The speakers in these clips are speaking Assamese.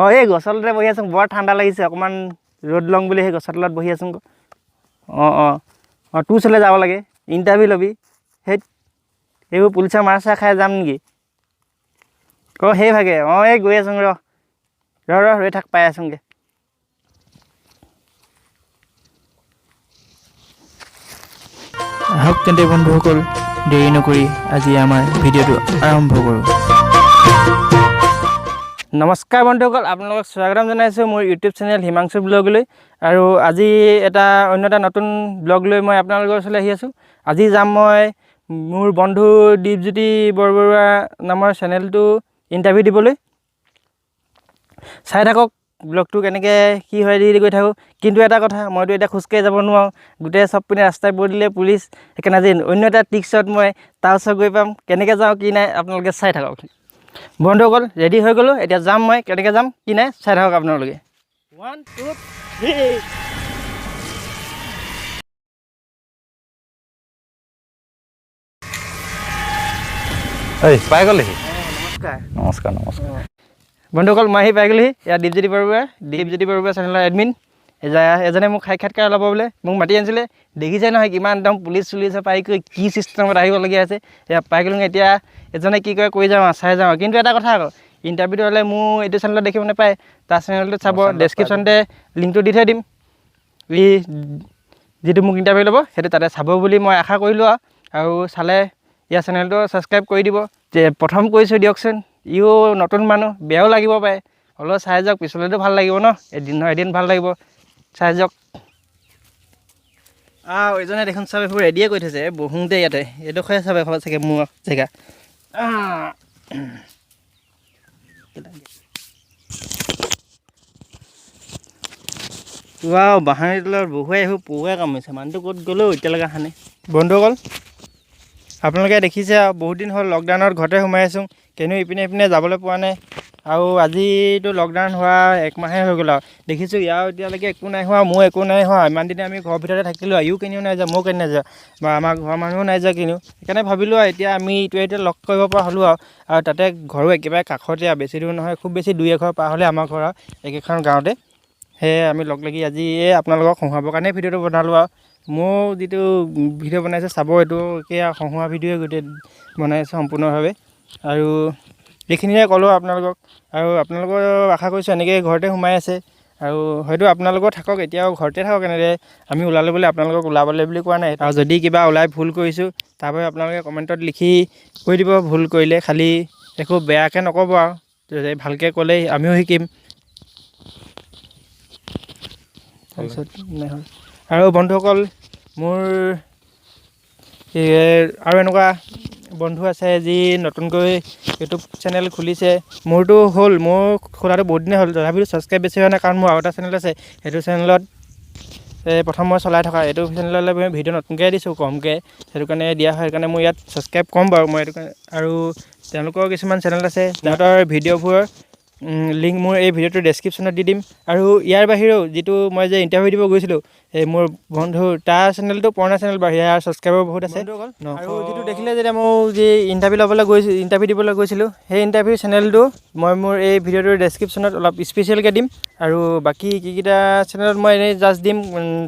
অঁ এই গছৰ তলতে বহি আছোঁ, বৰ ঠাণ্ডা লাগিছে, অকণমান ৰ'দ লওঁ বুলি সেই গছৰ তলত বহি আছোঁ। অঁ তোৰ ওচৰলৈ যাব লাগে, ইণ্টাৰভিউ ল'বি। সেই এইবোৰ পুলিচৰ মাৰ চাৰ খাই যাম নেকি? সেই ভাগে এই গৈ আছোঁগ ৰৈ থাক, পাই আছোঁগৈ। আহক তেন্তে বন্ধুসকল, দেৰি নকৰি আজি আমাৰ ভিডিঅ'টো আৰম্ভ কৰোঁ। নমস্কাৰ বন্ধুসকল, আপোনালোকক স্বাগতম জনাইছোঁ মোৰ ইউটিউব চেনেল হিমাংশু ব্লগলৈ। আৰু আজি অন্য এটা নতুন ব্লগ লৈ মই আপোনালোকৰ ওচৰলৈ আহি আছোঁ। আজি যাম মই মোৰ বন্ধু দীপজ্যোতি বৰবৰুৱা নামৰ চেনেলটো ইণ্টাৰভিউ দিবলৈ। চাই থাকক ব্লগটো কেনেকৈ কি হয় দি গৈ থাকোঁ। কিন্তু এটা কথা, মইতো এতিয়া খোজকাঢ়ি যাব নোৱাৰোঁ, গোটেই চব পিনে ৰাস্তাই বৈ দিলে পুলিচ। সেইকাৰণে আজি অন্য এটা ট্ৰিক্সত মই তাৰ ওচৰত গৈ পাম, কেনেকৈ যাওঁ কি নাই আপোনালোকে চাই থাকক। বন্ধুসকল ৰেডি হৈ গ'লোঁ, এতিয়া যাম মই, কেনেকৈ যাম কি নাই চাই থাকক আপোনালোকে। 1 2 3 পাই গ'লেহি। নমস্কাৰ নমস্কাৰ। বন্ধুসকল, মই আহি পাই গ'লোহি। এয়া দীপজ্যোতি বৰবৰুৱা চেনেলৰ এডমিন এজনে মোক সাক্ষাৎকাৰ ল'ব বোলে, মোক মাতি আনিছিলে। দেখিছে নহয় কিমান একদম পুলিচ চুলিচে পাই কৰি কি চিষ্টেমত আহিবলগীয়া আছে। এয়া পাই গ'লোগৈ, এতিয়া এজনে কি কৰে কৰি যাওঁ চাই যাওঁ। কিন্তু এটা কথা আকৌ, ইণ্টাৰভিউটো হ'লে মোৰ এইটো চেনেলত দেখিব নাপায়, তাৰ চেনেলটোত চাব। ডেছক্ৰিপশ্যনতে লিংকটো দি থৈ দিম, যিটো মোক ইণ্টাৰভিউ ল'ব সেইটো তাতে চাব বুলি মই আশা কৰিলোঁ। আৰু চালে ইয়াৰ চেনেলটো ছাবস্ক্ৰাইব কৰি দিব। প্ৰথম কৰিছোঁ দিয়কচোন, ইও নতুন মানুহ, বেয়াও লাগিব পাৰে, হ'লেও চাই যাওক, পিছলৈতো ভাল লাগিব ন, এদিন নহয় এদিন ভাল লাগিব, চাই যাওক। এইজনে দেখোন চব এইবোৰ ৰেডিয়ে কৰি থৈছে, বহোঁতে ইয়াতে এইডোখৰে চব এখৰ চাগে মোৰ জেগা। বাহানিৰ তলত বহুৱাই আহিব, পহুৱাই কামুৰিছে। মানুহটো ক'ত গ'লেও এতিয়ালৈকে অহা নাই। বন্ধুসকল আপোনালোকে দেখিছে আৰু বহুত দিন হ'ল লকডাউনত ঘৰতে সোমাই আছোঁ, কেনিও ইপিনে সিপিনে যাবলৈ পোৱা নাই। আৰু আজিতো লকডাউন হোৱা 1 মাহে হৈ গ'ল আৰু দেখিছোঁ ইয়াৰ এতিয়ালৈকে একো নাই হোৱা, মোৰ একো নাই হোৱা। ইমান দিনে আমি ঘৰৰ ভিতৰতে থাকিলোঁ, ইও কেনিও নাই যোৱা, ময়ো কেনি নাই যোৱা, বা আমাৰ ঘৰৰ মানুহো নাই যোৱা কেনিও। সেইকাৰণে ভাবিলোঁ আৰু এতিয়া আমি ইটোৱে লগ কৰিব পৰা হ'লোঁ আৰু তাতে ঘৰো একেবাৰে কাষতে, বেছি দূৰ নহয়, খুব বেছি 2-1 পাৰ হ'লে আমাৰ ঘৰ আৰু একেখন গাঁৱতে। সেয়ে আমি লগ লাগি আজি আপোনালোকক হহুৱাবৰ কাৰণে ভিডিঅ'টো বনালোঁ। আৰু মোৰ যিটো ভিডিঅ' বনাইছোঁ চাব, এইটো একেই হহুৱা ভিডিঅ'ই গোটেই বনাইছোঁ সম্পূৰ্ণভাৱে। আৰু এইখিনিয়ে ক'লোঁ আপোনালোকক, আৰু আপোনালোকৰ আশা কৰিছোঁ এনেকৈ ঘৰতে সোমাই আছে, আৰু হয়তো আপোনালোকেও থাকক, এতিয়াও ঘৰতে থাকক। এনেদৰে আমি ওলালোঁ বুলি আপোনালোকক ওলাবলৈ বুলি কোৱা নাই। আৰু যদি কিবা ওলাই ভুল কৰিছোঁ তাৰ বাবে আপোনালোকে কমেণ্টত লিখি কৈ দিব, ভুল কৰিলে খালি একো বেয়াকৈ নক'ব, আৰু ভালকৈ ক'লেই আমিও শিকিম। তাৰপিছত আৰু বন্ধুসকল, মোৰ আৰু এনেকুৱা বন্ধু আছে যি নতুনকৈ ইউটিউব চেনেল খুলিছে। মোৰতো হ'ল, মোৰ খোলাটো বহুত দিনেই হ'ল, তথাপিতো ছাবস্ক্ৰাইব বেছি হোৱা নাই, কাৰণ মোৰ আৰু এটা চেনেল আছে। সেইটো চেনেলত প্ৰথম মই চলাই থকা, এইটো চেনেললৈ মই ভিডিঅ' নতুনকৈ দিছোঁ, কমকৈ, সেইটো কাৰণে দিয়া হয়। সেইকাৰণে মই ইয়াত ছাবস্ক্ৰাইব কম বাৰু মই এইটো কাৰণে। আৰু তেওঁলোকৰ কিছুমান চেনেল আছে, সিহঁতৰ ভিডিঅ'বোৰৰ লিংক মোৰ এই ভিডিঅ'টোৰ ডেছক্ৰিপশ্যনত দি দিম। আৰু ইয়াৰ বাহিৰেও যিটো মই যে ইণ্টাৰভিউ দিব গৈছিলোঁ, এই মোৰ বন্ধুৰ, তাৰ চেনেলটো পুৰণা চেনেল বাৰু, ইয়াৰ ছাবস্ক্ৰাইবাৰ বহুত আছে। আৰু যিটো দেখিলে যেতিয়া মই যি ইণ্টাৰভিউ দিবলৈ গৈছিলোঁ, সেই ইণ্টাৰভিউ চেনেলটো মই মোৰ এই ভিডিঅ'টোৰ ডেছক্ৰিপশ্যনত অলপ স্পেচিয়েলকৈ দিম। আৰু বাকী কিকেইটা চেনেলত মই এনেই জাষ্ট দিম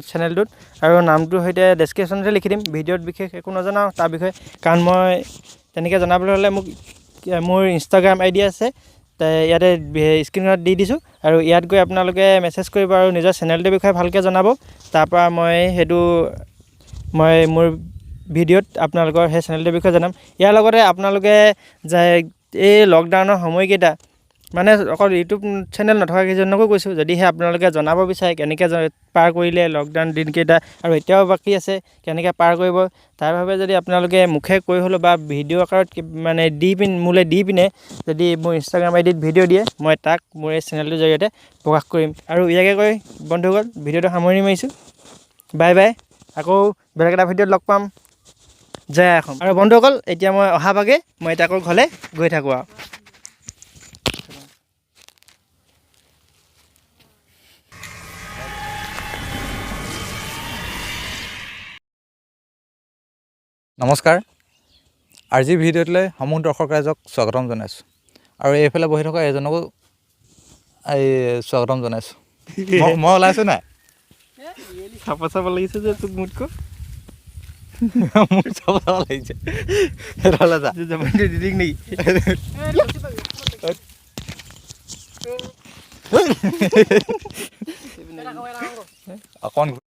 চেনেলটোত, আৰু নামটোৰ সৈতে ডেছক্ৰিপশ্যনতে লিখি দিম। ভিডিঅ'ত বিশেষ একো নজনাওঁ তাৰ বিষয়ে, কাৰণ মই তেনেকৈ জনাবলৈ হ'লে মোৰ ইনষ্টাগ্ৰাম ID আছে, ইয়াতে স্ক্ৰীণত দি দিছোঁ। আৰু ইয়াত গৈ আপোনালোকে মেছেজ কৰিব আৰু নিজৰ চেনেলটোৰ বিষয়ে ভালকৈ জনাব। তাৰপৰা মই মোৰ ভিডিঅ'ত আপোনালোকৰ সেই চেনেলটোৰ বিষয়ে জনাম। ইয়াৰ লগতে আপোনালোকে এই লকডাউনৰ সময়কেইটা, মানে অকল ইউটিউব চেনেল নথকা কেইজনকো কৈছোঁ, যদিহে আপোনালোকে জনাব বিচাৰে কেনেকৈ পাৰ কৰিলে লকডাউন দিনকেইটা, আৰু এতিয়াও বাকী আছে কেনেকৈ পাৰ কৰিব, তাৰ বাবে যদি আপোনালোকে মুখে কৈ হ'লেও বা ভিডিঅ' আকাৰত মানে মোলৈ দি পিনে যদি মোৰ ইনষ্টাগ্ৰাম IDত ভিডিঅ' দিয়ে, মই তাক মোৰ এই চেনেলটোৰ জৰিয়তে প্ৰকাশ কৰিম। আৰু ইয়াকে কৈ বন্ধুসকল ভিডিঅ'টো সামৰণি মাৰিছোঁ। বাই বাই, আকৌ বেলেগ এটা ভিডিঅ'ত লগ পাম। জয় অসম। আৰু বন্ধুসকল এতিয়া মই অহা ভাগে মই এতিয়া আকৌ ঘৰলৈ গৈ থাকোঁ আৰু। নমস্কাৰ। আজিৰ ভিডিঅ'টোলৈ সমূহ দৰ্শক ৰাইজক স্বাগতম জনাইছোঁ। আৰু এইফালে বহি থকা এজনকো এই স্বাগতম জনাইছোঁ মই ওলাইছোঁ নাই চাব চাব লাগিছে যে তোক মোতকৈ মোৰ চাব চাব লাগিছে সেইডালে যা জমাইটো দি দিম নেকি অকণ